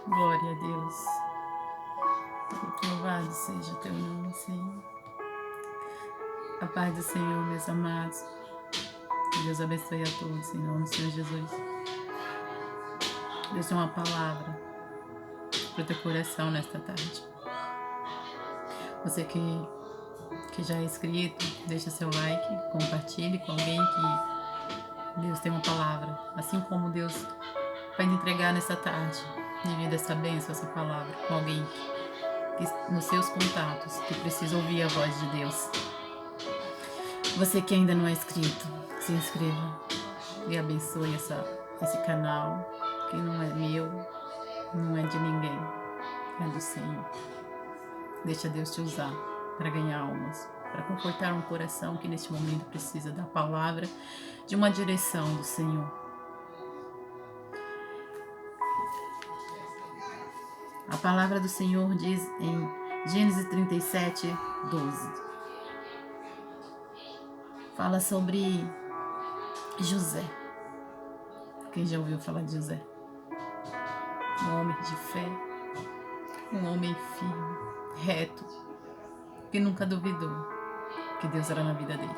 Glória a Deus. Louvado seja teu nome, Senhor. A paz do Senhor, meus amados. Que Deus abençoe a todos, em nome do Senhor Jesus. Deus tem uma palavra para o teu coração nesta tarde. Você que já é inscrito, deixa seu like, compartilhe com alguém que Deus tem uma palavra. Assim como Deus vai te entregar nessa tarde, divida essa bênção, essa palavra com alguém que nos seus contatos, que precisa ouvir a voz de Deus. Você que ainda não é inscrito, se inscreva e abençoe esse canal, que não é meu, não é de ninguém, é do Senhor. Deixa Deus te usar para ganhar almas, para confortar um coração que neste momento precisa da palavra, de uma direção do Senhor. A palavra do Senhor diz em Gênesis 37, 12. Fala sobre José. Quem já ouviu falar de José? Um homem de fé, um homem firme, reto, que nunca duvidou que Deus era na vida dele.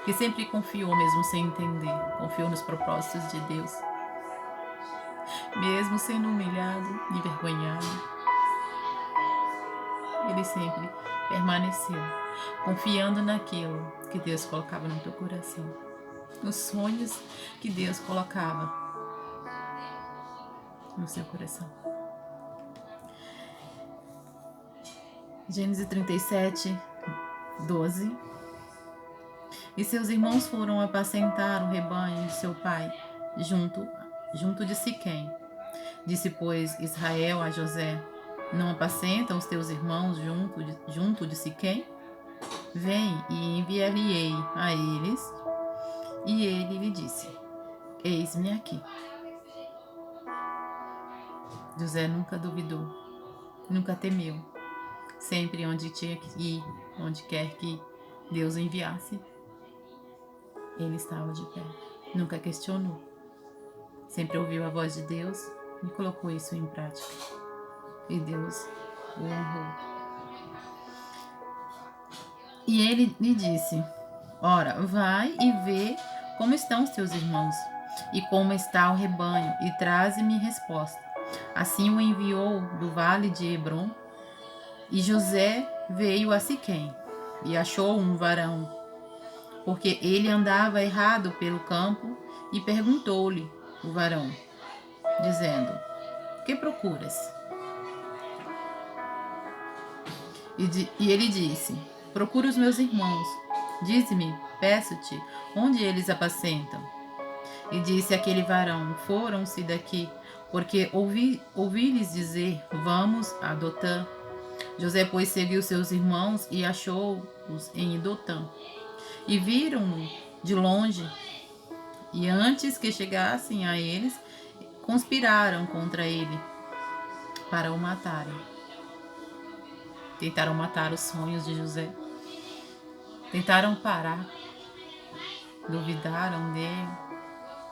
Que sempre confiou mesmo sem entender, confiou nos propósitos de Deus. Mesmo sendo humilhado, envergonhado, ele sempre permaneceu, confiando naquilo que Deus colocava no teu coração, nos sonhos que Deus colocava no seu coração. Gênesis 37, 12. E seus irmãos foram apacentar o rebanho de seu pai junto de Siquém. Disse, pois, Israel a José: não apacentam os teus irmãos junto de Siquém? Vem e enviar-lhe-ei a eles. E ele lhe disse: eis-me aqui. José nunca duvidou, nunca temeu. Sempre onde tinha que ir, onde quer que Deus o enviasse, ele estava de pé. Nunca questionou. Sempre ouviu a voz de Deus e colocou isso em prática. E Deus o honrou. E ele lhe disse: ora, vai e vê como estão os teus irmãos e como está o rebanho, e traze-me resposta. Assim o enviou do vale de Hebrom. E José veio a Siquém e achou um varão, porque ele andava errado pelo campo, e perguntou-lhe o varão, dizendo: que procuras? E ele disse: procuro os meus irmãos. Dize-me, peço-te, onde eles apacentam. E disse aquele varão: foram-se daqui, porque ouvi-lhes dizer: vamos a Dotã. José, pois, seguiu seus irmãos e achou-os em Dotã. E viram-no de longe, e antes que chegassem a eles, conspiraram contra ele para o matarem. Tentaram matar os sonhos de José. Tentaram parar. Duvidaram dele.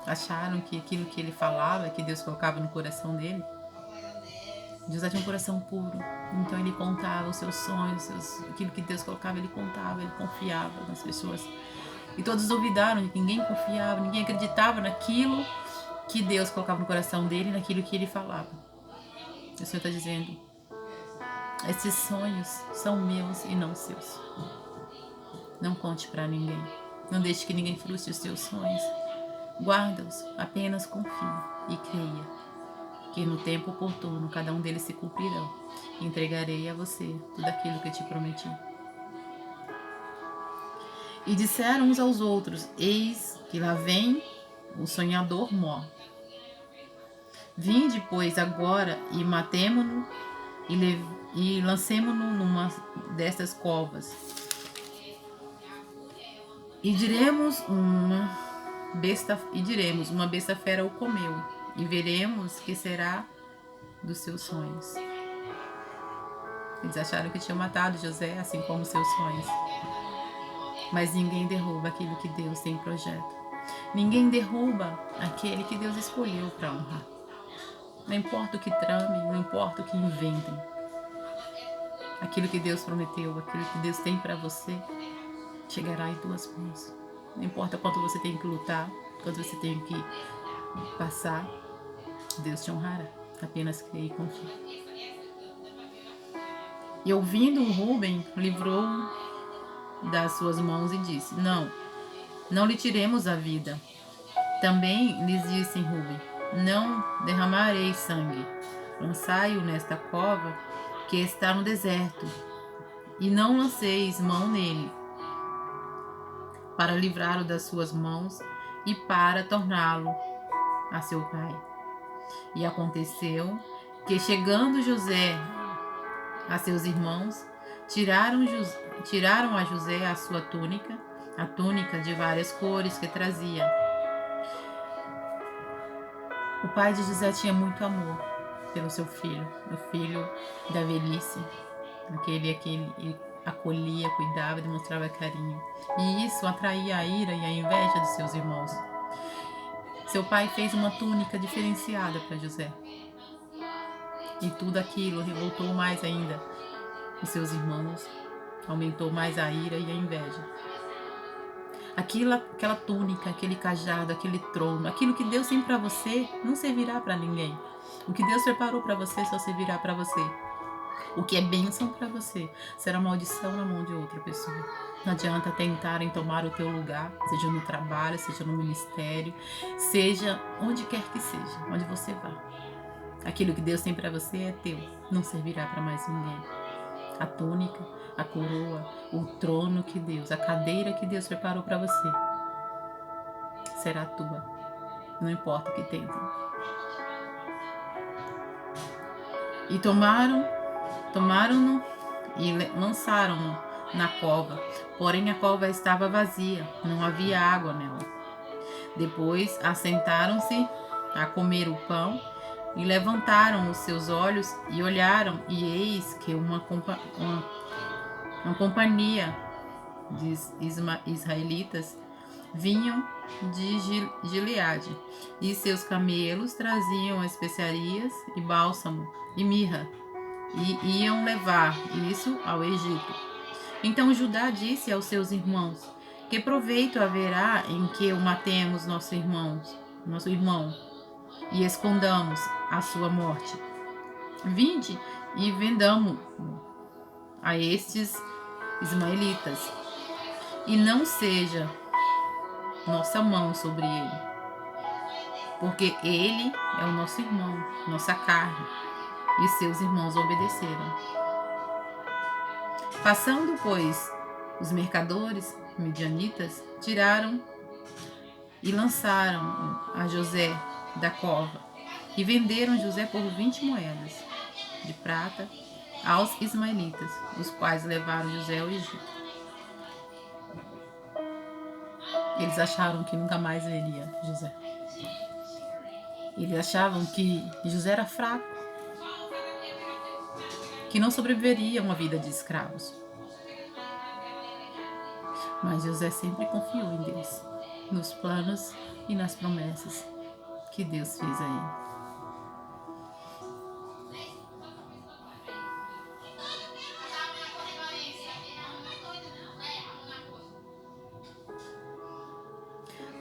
Acharam que aquilo que ele falava, que Deus colocava no coração dele. José tinha um coração puro. Então ele contava os seus sonhos, aquilo que Deus colocava, ele contava, ele confiava nas pessoas. E todos duvidaram, ninguém confiava, ninguém acreditava naquilo que Deus colocava no coração dele, naquilo que ele falava. O Senhor está dizendo: esses sonhos são meus e não seus. Não conte para ninguém. Não deixe que ninguém frustre os seus sonhos. Guarda-os, apenas confie e creia que no tempo oportuno cada um deles se cumprirão. Entregarei a você tudo aquilo que eu te prometi. E disseram uns aos outros: eis que lá vem o sonhador Mó. Vinde, pois, agora e matemo-no e lancemo-no numa destas covas. E diremos uma besta fera o comeu, e veremos que será dos seus sonhos. Eles acharam que tinham matado José, assim como seus sonhos. Mas ninguém derruba aquilo que Deus tem em projeto. Ninguém derruba aquele que Deus escolheu para honrar. Não importa o que tramem, não importa o que inventem. Aquilo que Deus prometeu, aquilo que Deus tem para você, chegará em tuas mãos. Não importa quanto você tem que lutar, quanto você tem que passar, Deus te honrará. Apenas creia e confie. E ouvindo Rúben, livrou das suas mãos e disse: não lhe tiremos a vida. Também lhes disse Rúben: não derramareis sangue. Lançai-o nesta cova que está no deserto, e não lanceis mão nele, para livrá-lo das suas mãos e para torná-lo a seu pai. E aconteceu que, chegando José a seus irmãos, tiraram a José a sua túnica, a túnica de várias cores que trazia. O pai de José tinha muito amor pelo seu filho, o filho da velhice, aquele a quem ele acolhia, cuidava, demonstrava carinho. E isso atraía a ira e a inveja dos seus irmãos. Seu pai fez uma túnica diferenciada para José. E tudo aquilo revoltou mais ainda os seus irmãos, aumentou mais a ira e a inveja. Aquela túnica, aquele cajado, aquele trono, aquilo que Deus tem para você, não servirá para ninguém. O que Deus preparou para você só servirá para você. O que é bênção para você será maldição na mão de outra pessoa. Não adianta tentarem tomar o teu lugar, seja no trabalho, seja no ministério, seja onde quer que seja, onde você vá. Aquilo que Deus tem para você é teu, não servirá para mais ninguém. A túnica, a coroa, o trono que Deus, a cadeira que Deus preparou para você, será tua. Não importa o que tentem. E tomaram-no e lançaram-no na cova. Porém a cova estava vazia, não havia água nela. Depois assentaram-se a comer o pão e levantaram os seus olhos e olharam, e eis que uma companhia de israelitas vinham de Gileade, e seus camelos traziam especiarias e bálsamo e mirra, e iam levar isso ao Egito. Então Judá disse aos seus irmãos: que proveito haverá em que o matemos nosso irmão, e escondamos a sua morte? Vinde e vendamo a estes ismaelitas, e não seja nossa mão sobre ele, porque ele é o nosso irmão, nossa carne. E seus irmãos obedeceram. Passando, pois, os mercadores midianitas, tiraram e lançaram a José da cova, e venderam José por 20 moedas de prata aos ismaelitas, os quais levaram José ao Egito. Eles acharam que nunca mais veria José. Eles achavam que José era fraco, que não sobreviveria a uma vida de escravos. Mas José sempre confiou em Deus, nos planos e nas promessas que Deus fez a ele.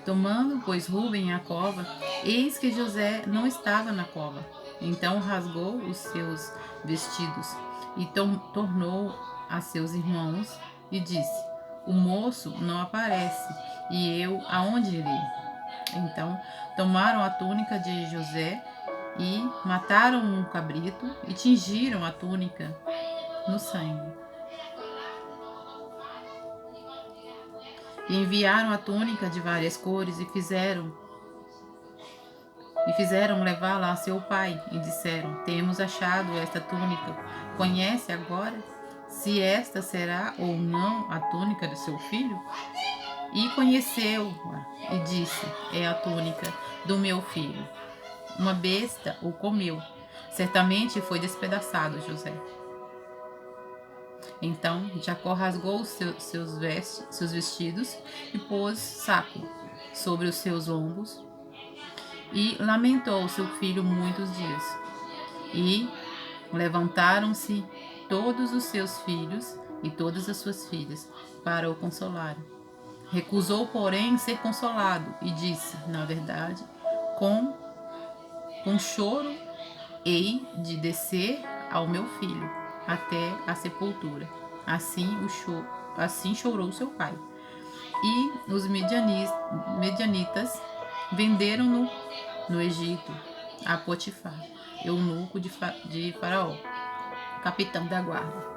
Tomando, pois, Rúben a cova, eis que José não estava na cova. Então rasgou os seus vestidos e tornou a seus irmãos e disse: o moço não aparece, e eu aonde irei? Então tomaram a túnica de José e mataram um cabrito e tingiram a túnica no sangue. E enviaram a túnica de várias cores e fizeram levá-la a seu pai, e disseram: temos achado esta túnica, conhece agora se esta será ou não a túnica de seu filho? E conheceu-a e disse: é a túnica do meu filho. Uma besta o comeu, certamente foi despedaçado José. Então Jacó rasgou seus vestidos e pôs saco sobre os seus lombos e lamentou seu filho muitos dias. E levantaram-se todos os seus filhos e todas as suas filhas para o consolarem. Recusou, porém, ser consolado e disse, na verdade, com choro hei de descer ao meu filho até a sepultura. Assim chorou seu pai. E os medianitas venderam-no no Egito a Potifar, eunuco de Faraó, capitão da guarda.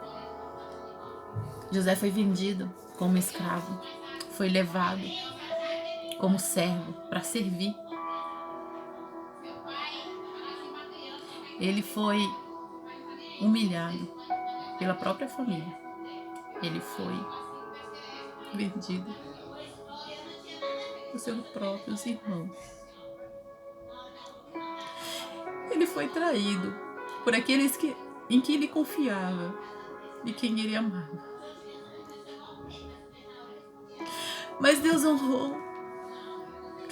José foi vendido como escravo, foi levado como servo para servir. Ele foi humilhado pela própria família. Ele foi vendido por seus próprios irmãos. Ele foi traído por aqueles em que ele confiava e quem ele amava. Mas Deus honrou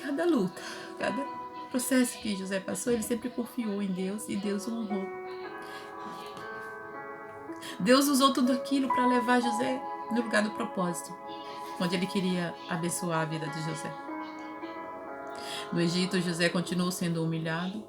cada luta, cada processo que José passou. Ele sempre confiou em Deus e Deus o honrou. Deus usou tudo aquilo para levar José no lugar do propósito, onde ele queria abençoar a vida de José. No Egito, José continuou sendo humilhado,